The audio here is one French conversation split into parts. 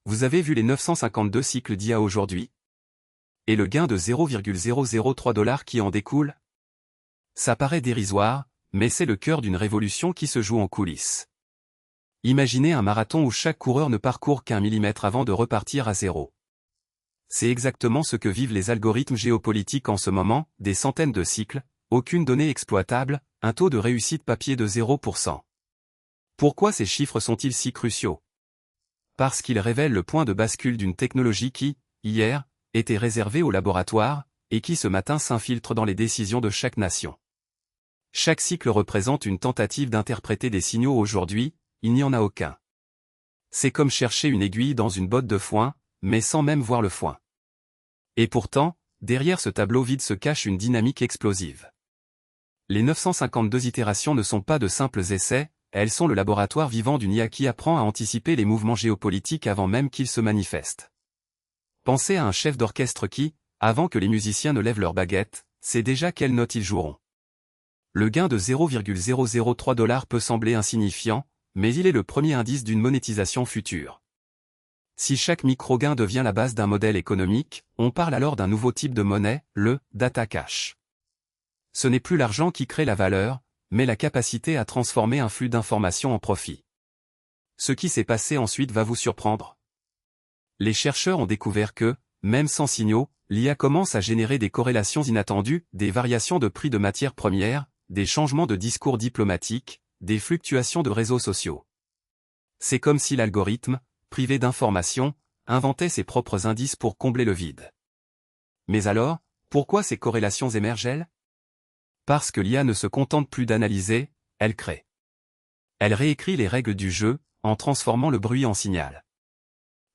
Vous avez vu les 952 cycles d'IA aujourd'hui? Et le gain de 0,003 $ qui en découle? Ça paraît dérisoire, mais c'est le cœur d'une révolution qui se joue en coulisses. Imaginez un marathon où chaque coureur ne parcourt qu'1 millimètre avant de repartir à zéro. C'est exactement ce que vivent les algorithmes géopolitiques en ce moment, des centaines de cycles, aucune donnée exploitable, un taux de réussite papier de 0%. Pourquoi ces chiffres sont-ils si cruciaux? Parce qu'ils révèlent le point de bascule d'une technologie qui, hier, était réservée aux laboratoires, et qui ce matin s'infiltre dans les décisions de chaque nation. Chaque cycle représente une tentative d'interpréter des signaux. Aujourd'hui, il n'y en a aucun. C'est comme chercher une aiguille dans une botte de foin, mais sans même voir le foin. Et pourtant, derrière ce tableau vide se cache une dynamique explosive. Les 952 itérations ne sont pas de simples essais, elles sont le laboratoire vivant d'une IA qui apprend à anticiper les mouvements géopolitiques avant même qu'ils se manifestent. Pensez à un chef d'orchestre qui, avant que les musiciens ne lèvent leurs baguettes, sait déjà quelles notes ils joueront. Le gain de 0,003 $ peut sembler insignifiant, mais il est le premier indice d'une monétisation future. Si chaque micro-gain devient la base d'un modèle économique, on parle alors d'un nouveau type de monnaie, le data cash. Ce n'est plus l'argent qui crée la valeur, mais la capacité à transformer un flux d'informations en profit. Ce qui s'est passé ensuite va vous surprendre. Les chercheurs ont découvert que, même sans signaux, l'IA commence à générer des corrélations inattendues, des variations de prix de matières premières, des changements de discours diplomatiques, des fluctuations de réseaux sociaux. C'est comme si l'algorithme, privé d'informations, inventait ses propres indices pour combler le vide. Mais alors, pourquoi ces corrélations émergent-elles? Parce que l'IA ne se contente plus d'analyser, elle crée. Elle réécrit les règles du jeu, en transformant le bruit en signal.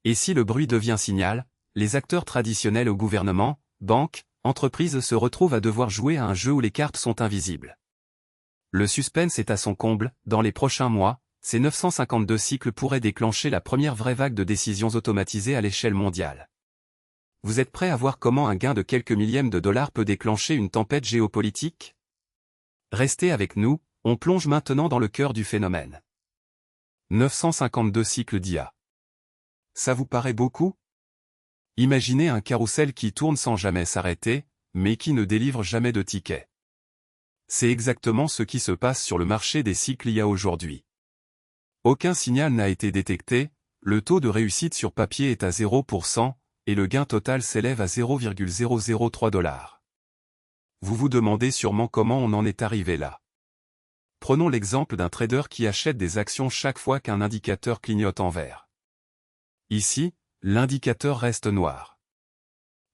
Et si le bruit devient signal, les acteurs traditionnels au gouvernement, banques, entreprises se retrouvent à devoir jouer à un jeu où les cartes sont invisibles. Le suspense est à son comble. Dans les prochains mois, ces 952 cycles pourraient déclencher la première vraie vague de décisions automatisées à l'échelle mondiale. Vous êtes prêts à voir comment un gain de quelques millièmes de dollars peut déclencher une tempête géopolitique? Restez avec nous, on plonge maintenant dans le cœur du phénomène. 952 cycles d'IA. Ça vous paraît beaucoup? Imaginez un carrousel qui tourne sans jamais s'arrêter, mais qui ne délivre jamais de tickets. C'est exactement ce qui se passe sur le marché des cycles IA aujourd'hui. Aucun signal n'a été détecté, le taux de réussite sur papier est à 0%, et le gain total s'élève à 0,003 $. Vous vous demandez sûrement comment on en est arrivé là. Prenons l'exemple d'un trader qui achète des actions chaque fois qu'un indicateur clignote en vert. Ici, l'indicateur reste noir.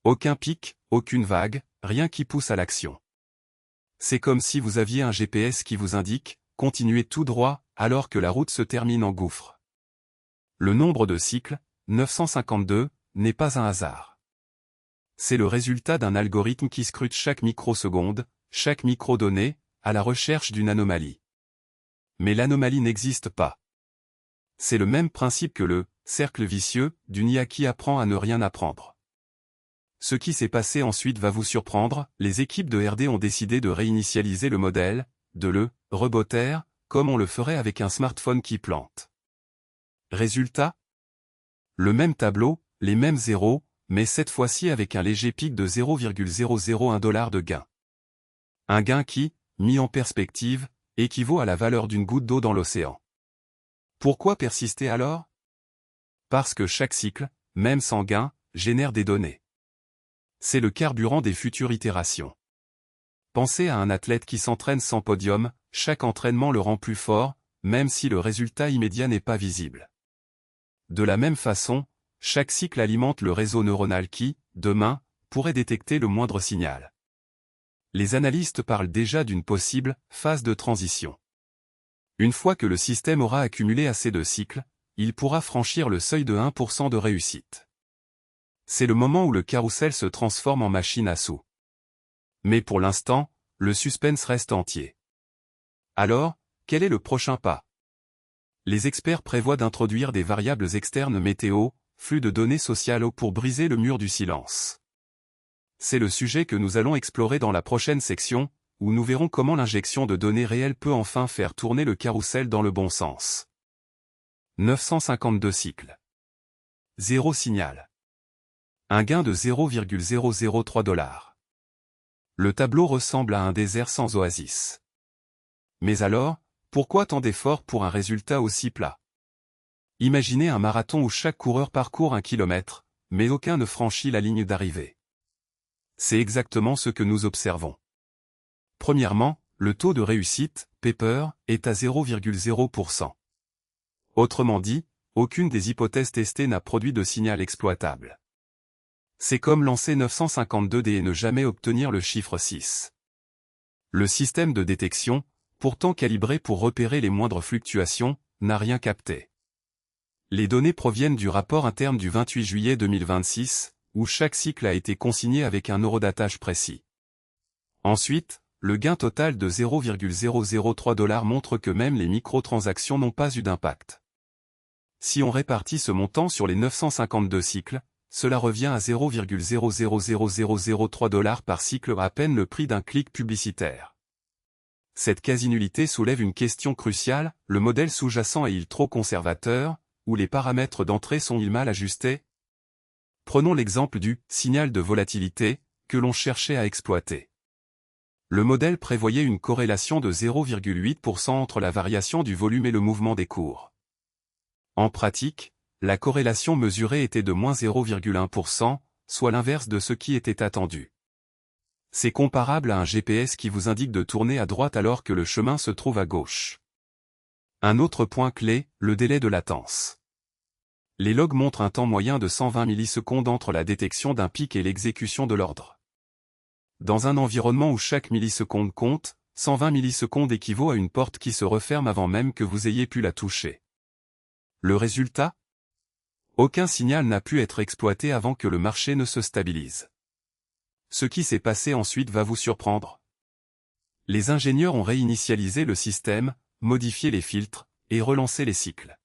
Aucun pic, aucune vague, rien qui pousse à l'action. C'est comme si vous aviez un GPS qui vous indique « Continuez tout droit » alors que la route se termine en gouffre. Le nombre de cycles, 952, n'est pas un hasard. C'est le résultat d'un algorithme qui scrute chaque microseconde, chaque microdonnée, à la recherche d'une anomalie. Mais l'anomalie n'existe pas. C'est le même principe que le cercle vicieux d'une IA qui apprend à ne rien apprendre. Ce qui s'est passé ensuite va vous surprendre, les équipes de R&D ont décidé de réinitialiser le modèle, de le rebooter, comme on le ferait avec un smartphone qui plante. Résultat? Le même tableau, les mêmes zéros, mais cette fois-ci avec un léger pic de 0,001 $ de gain. Un gain qui, mis en perspective, équivaut à la valeur d'une goutte d'eau dans l'océan. Pourquoi persister alors? Parce que chaque cycle, même sans gain, génère des données. C'est le carburant des futures itérations. Pensez à un athlète qui s'entraîne sans podium, chaque entraînement le rend plus fort, même si le résultat immédiat n'est pas visible. De la même façon, chaque cycle alimente le réseau neuronal qui, demain, pourrait détecter le moindre signal. Les analystes parlent déjà d'une possible phase de transition. Une fois que le système aura accumulé assez de cycles, il pourra franchir le seuil de 1% de réussite. C'est le moment où le carrousel se transforme en machine à sous. Mais pour l'instant, le suspense reste entier. Alors, quel est le prochain pas? Les experts prévoient d'introduire des variables externes météo, flux de données sociales pour briser le mur du silence. C'est le sujet que nous allons explorer dans la prochaine section, où nous verrons comment l'injection de données réelles peut enfin faire tourner le carrousel dans le bon sens. 952 cycles. 0 signal. Un gain de 0,003 $. Le tableau ressemble à un désert sans oasis. Mais alors, pourquoi tant d'efforts pour un résultat aussi plat? Imaginez un marathon où chaque coureur parcourt 1 kilomètre, mais aucun ne franchit la ligne d'arrivée. C'est exactement ce que nous observons. Premièrement, le taux de réussite, Pepper, est à 0,0%. Autrement dit, aucune des hypothèses testées n'a produit de signal exploitable. C'est comme lancer 952 dés et ne jamais obtenir le chiffre 6. Le système de détection, pourtant calibré pour repérer les moindres fluctuations, n'a rien capté. Les données proviennent du rapport interne du 28 juillet 2026, où chaque cycle a été consigné avec un eurodatage précis. Ensuite, le gain total de 0,003 $ montre que même les microtransactions n'ont pas eu d'impact. Si on répartit ce montant sur les 952 cycles, cela revient à 0,000003 $ par cycle, à peine le prix d'un clic publicitaire. Cette quasi-nullité soulève une question cruciale: le modèle sous-jacent est-il trop conservateur, ou les paramètres d'entrée sont-ils mal ajustés? Prenons l'exemple du « signal de volatilité » que l'on cherchait à exploiter. Le modèle prévoyait une corrélation de 0,8% entre la variation du volume et le mouvement des cours. En pratique, la corrélation mesurée était de moins 0,1%, soit l'inverse de ce qui était attendu. C'est comparable à un GPS qui vous indique de tourner à droite alors que le chemin se trouve à gauche. Un autre point clé, le délai de latence. Les logs montrent un temps moyen de 120 millisecondes entre la détection d'un pic et l'exécution de l'ordre. Dans un environnement où chaque milliseconde compte, 120 millisecondes équivaut à une porte qui se referme avant même que vous ayez pu la toucher. Le résultat? Aucun signal n'a pu être exploité avant que le marché ne se stabilise. Ce qui s'est passé ensuite va vous surprendre. Les ingénieurs ont réinitialisé le système, modifié les filtres, et relancé les cycles.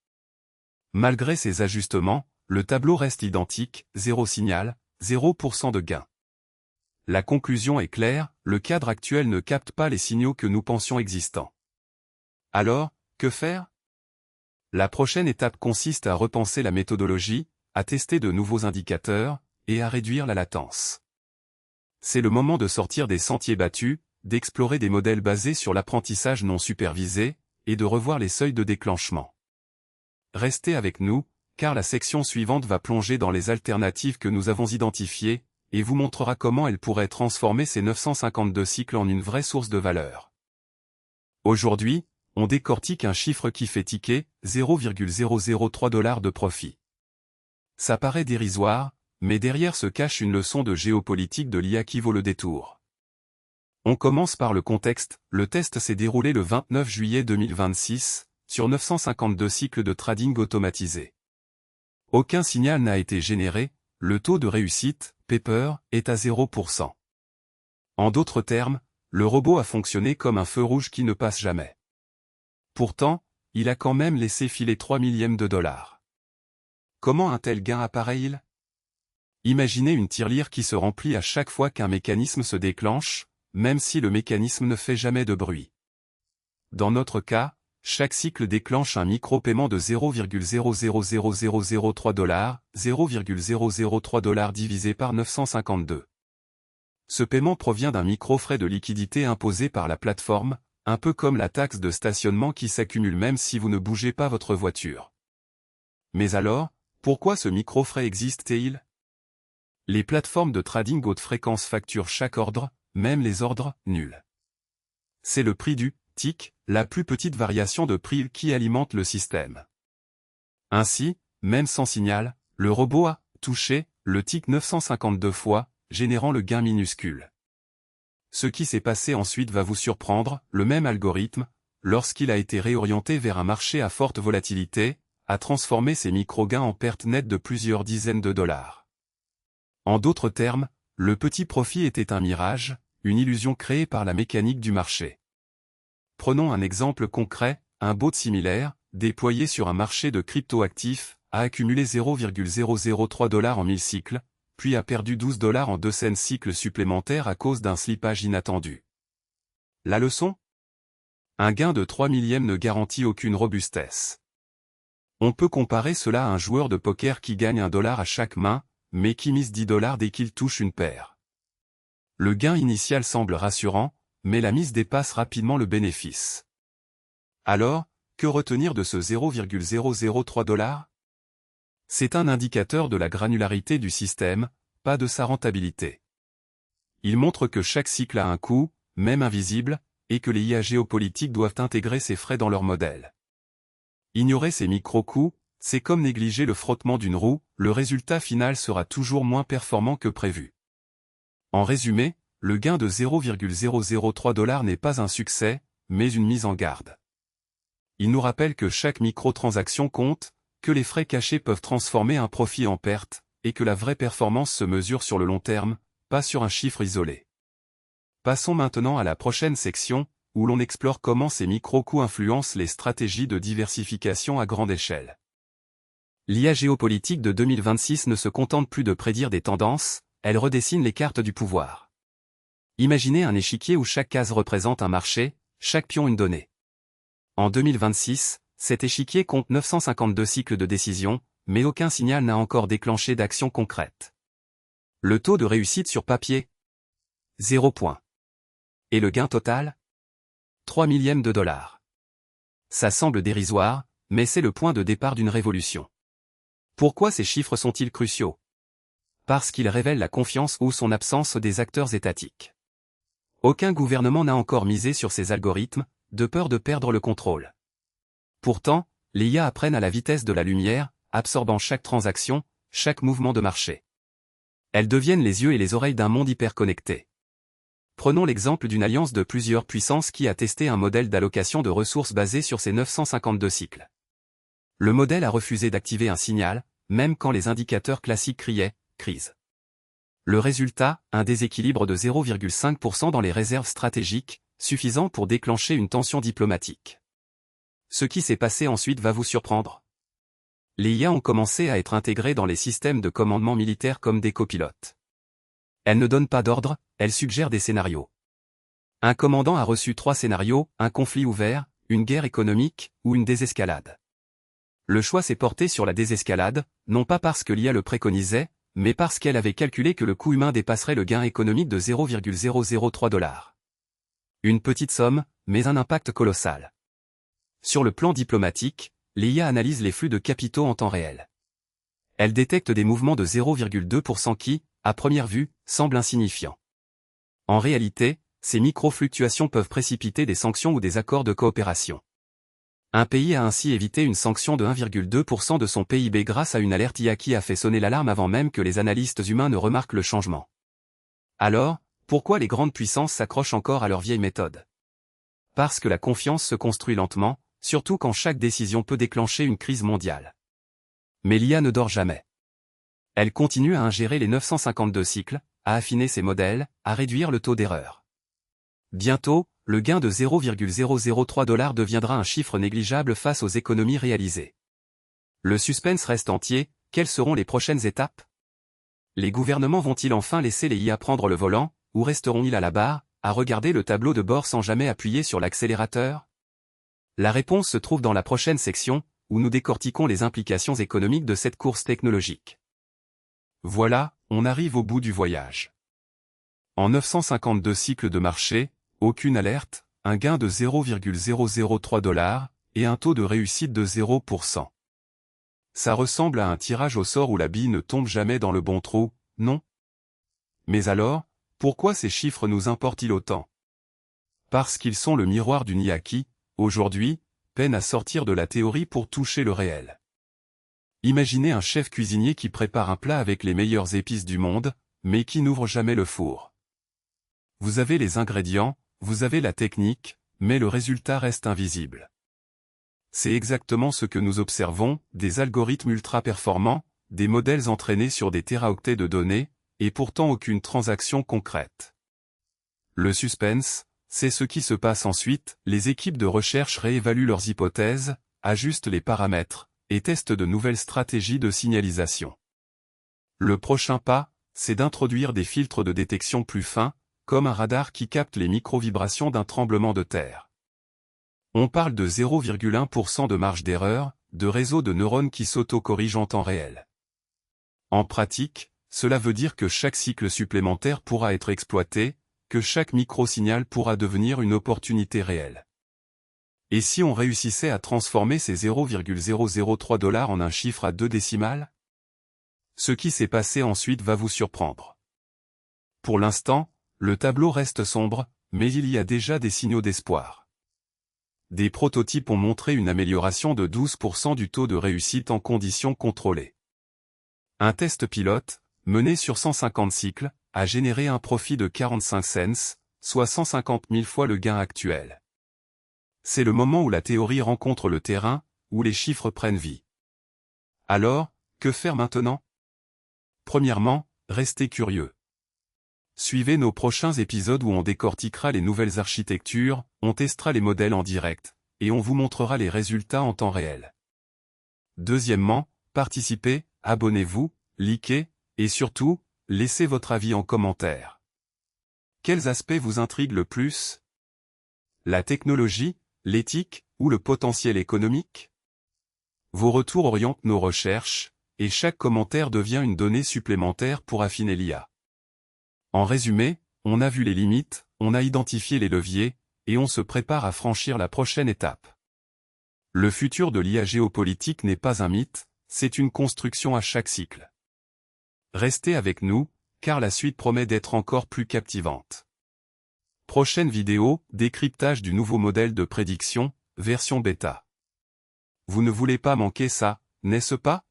Malgré ces ajustements, le tableau reste identique, 0 signal, 0% de gain. La conclusion est claire, le cadre actuel ne capte pas les signaux que nous pensions existants. Alors, que faire? La prochaine étape consiste à repenser la méthodologie, à tester de nouveaux indicateurs, et à réduire la latence. C'est le moment de sortir des sentiers battus, d'explorer des modèles basés sur l'apprentissage non supervisé, et de revoir les seuils de déclenchement. Restez avec nous, car la section suivante va plonger dans les alternatives que nous avons identifiées, et vous montrera comment elle pourrait transformer ces 952 cycles en une vraie source de valeur. Aujourd'hui, on décortique un chiffre qui fait tiquer, 0,003 $ de profit. Ça paraît dérisoire, mais derrière se cache une leçon de géopolitique de l'IA qui vaut le détour. On commence par le contexte. Le test s'est déroulé le 29 juillet 2026, sur 952 cycles de trading automatisé. Aucun signal n'a été généré, le taux de réussite, Pepper, est à 0%. En d'autres termes, le robot a fonctionné comme un feu rouge qui ne passe jamais. Pourtant, il a quand même laissé filer 3 millièmes de $. Comment un tel gain apparaît-il? Imaginez une tirelire qui se remplit à chaque fois qu'un mécanisme se déclenche, même si le mécanisme ne fait jamais de bruit. Dans notre cas, chaque cycle déclenche un micro-paiement de 0,00003 $, 0,003 $ divisé par 952. Ce paiement provient d'un micro-frais de liquidité imposé par la plateforme, un peu comme la taxe de stationnement qui s'accumule même si vous ne bougez pas votre voiture. Mais alors, pourquoi ce micro-frais existe-t-il? Les plateformes de trading haute fréquence facturent chaque ordre, même les ordres nuls. C'est le prix du tick, la plus petite variation de prix qui alimente le système. Ainsi, même sans signal, le robot a touché le tick 952 fois, générant le gain minuscule. Ce qui s'est passé ensuite va vous surprendre, le même algorithme, lorsqu'il a été réorienté vers un marché à forte volatilité, a transformé ces micro-gains en pertes nettes de plusieurs dizaines de dollars. En d'autres termes, le petit profit était un mirage, une illusion créée par la mécanique du marché. Prenons un exemple concret, un bot similaire, déployé sur un marché de crypto-actifs, a accumulé 0,003 $ en 1000 cycles, puis a perdu 12 $ en 200 cycles supplémentaires à cause d'un slippage inattendu. La leçon? Un gain de 3 millièmes ne garantit aucune robustesse. On peut comparer cela à un joueur de poker qui gagne $1 à chaque main, mais qui mise $10 dès qu'il touche une paire. Le gain initial semble rassurant, mais la mise dépasse rapidement le bénéfice. Alors, que retenir de ce $0,003 ? C'est un indicateur de la granularité du système, pas de sa rentabilité. Il montre que chaque cycle a un coût, même invisible, et que les IA géopolitiques doivent intégrer ces frais dans leur modèle. Ignorer ces micro-coûts, c'est comme négliger le frottement d'une roue, le résultat final sera toujours moins performant que prévu. En résumé, le gain de $0,003 n'est pas un succès, mais une mise en garde. Il nous rappelle que chaque micro-transaction compte, que les frais cachés peuvent transformer un profit en perte, et que la vraie performance se mesure sur le long terme, pas sur un chiffre isolé. Passons maintenant à la prochaine section, où l'on explore comment ces micro-coûts influencent les stratégies de diversification à grande échelle. L'IA géopolitique de 2026 ne se contente plus de prédire des tendances, elle redessine les cartes du pouvoir. Imaginez un échiquier où chaque case représente un marché, chaque pion une donnée. En 2026, cet échiquier compte 952 cycles de décision, mais aucun signal n'a encore déclenché d'action concrète. Le taux de réussite sur papier ? 0 point. Et le gain total ? 3 millièmes de dollars. Ça semble dérisoire, mais c'est le point de départ d'une révolution. Pourquoi ces chiffres sont-ils cruciaux ? Parce qu'ils révèlent la confiance ou son absence des acteurs étatiques. Aucun gouvernement n'a encore misé sur ces algorithmes, de peur de perdre le contrôle. Pourtant, les IA apprennent à la vitesse de la lumière, absorbant chaque transaction, chaque mouvement de marché. Elles deviennent les yeux et les oreilles d'un monde hyperconnecté. Prenons l'exemple d'une alliance de plusieurs puissances qui a testé un modèle d'allocation de ressources basé sur ces 952 cycles. Le modèle a refusé d'activer un signal, même quand les indicateurs classiques criaient « crise ». Le résultat, un déséquilibre de 0,5% dans les réserves stratégiques, suffisant pour déclencher une tension diplomatique. Ce qui s'est passé ensuite va vous surprendre. Les IA ont commencé à être intégrées dans les systèmes de commandement militaire comme des copilotes. Elles ne donnent pas d'ordre, elles suggèrent des scénarios. Un commandant a reçu 3 scénarios, un conflit ouvert, une guerre économique, ou une désescalade. Le choix s'est porté sur la désescalade, non pas parce que l'IA le préconisait, mais parce qu'elle avait calculé que le coût humain dépasserait le gain économique de $0,003. Une petite somme, mais un impact colossal. Sur le plan diplomatique, les IA analysent les flux de capitaux en temps réel. Elles détectent des mouvements de 0,2% qui, à première vue, semblent insignifiants. En réalité, ces micro-fluctuations peuvent précipiter des sanctions ou des accords de coopération. Un pays a ainsi évité une sanction de 1,2% de son PIB grâce à une alerte IA qui a fait sonner l'alarme avant même que les analystes humains ne remarquent le changement. Alors, pourquoi les grandes puissances s'accrochent encore à leurs vieilles méthodes ? Parce que la confiance se construit lentement, surtout quand chaque décision peut déclencher une crise mondiale. Mais l'IA ne dort jamais. Elle continue à ingérer les 952 cycles, à affiner ses modèles, à réduire le taux d'erreur. Bientôt, le gain de $0,003 deviendra un chiffre négligeable face aux économies réalisées. Le suspense reste entier, quelles seront les prochaines étapes ? Les gouvernements vont-ils enfin laisser les IA prendre le volant, ou resteront-ils à la barre, à regarder le tableau de bord sans jamais appuyer sur l'accélérateur ? La réponse se trouve dans la prochaine section, où nous décortiquons les implications économiques de cette course technologique. Voilà, on arrive au bout du voyage. En 952 cycles de marché, aucune alerte, un gain de $0,003 et un taux de réussite de 0%. Ça ressemble à un tirage au sort où la bille ne tombe jamais dans le bon trou, non ? Mais alors, pourquoi ces chiffres nous importent-ils autant ? Parce qu'ils sont le miroir d'une IA qui, aujourd'hui, peine à sortir de la théorie pour toucher le réel. Imaginez un chef cuisinier qui prépare un plat avec les meilleures épices du monde, mais qui n'ouvre jamais le four. Vous avez les ingrédients, vous avez la technique, mais le résultat reste invisible. C'est exactement ce que nous observons, des algorithmes ultra-performants, des modèles entraînés sur des téraoctets de données, et pourtant aucune transaction concrète. Le suspense, c'est ce qui se passe ensuite, les équipes de recherche réévaluent leurs hypothèses, ajustent les paramètres, et testent de nouvelles stratégies de signalisation. Le prochain pas, c'est d'introduire des filtres de détection plus fins, comme un radar qui capte les micro-vibrations d'un tremblement de terre. On parle de 0,1% de marge d'erreur, de réseaux de neurones qui s'auto-corrigent en temps réel. En pratique, cela veut dire que chaque cycle supplémentaire pourra être exploité, que chaque micro-signal pourra devenir une opportunité réelle. Et si on réussissait à transformer ces 0,003 $ en un chiffre à 2 décimales? Ce qui s'est passé ensuite va vous surprendre. Pour l'instant, le tableau reste sombre, mais il y a déjà des signaux d'espoir. Des prototypes ont montré une amélioration de 12% du taux de réussite en conditions contrôlées. Un test pilote, mené sur 150 cycles, a généré un profit de 45 cents, soit 150 000 fois le gain actuel. C'est le moment où la théorie rencontre le terrain, où les chiffres prennent vie. Alors, que faire maintenant? Premièrement, restez curieux. Suivez nos prochains épisodes où on décortiquera les nouvelles architectures, on testera les modèles en direct, et on vous montrera les résultats en temps réel. Deuxièmement, participez, abonnez-vous, likez, et surtout, laissez votre avis en commentaire. Quels aspects vous intriguent le plus? La technologie, l'éthique, ou le potentiel économique? Vos retours orientent nos recherches, et chaque commentaire devient une donnée supplémentaire pour affiner l'IA. En résumé, on a vu les limites, on a identifié les leviers, et on se prépare à franchir la prochaine étape. Le futur de l'IA géopolitique n'est pas un mythe, c'est une construction à chaque cycle. Restez avec nous, car la suite promet d'être encore plus captivante. Prochaine vidéo, décryptage du nouveau modèle de prédiction, version bêta. Vous ne voulez pas manquer ça, n'est-ce pas?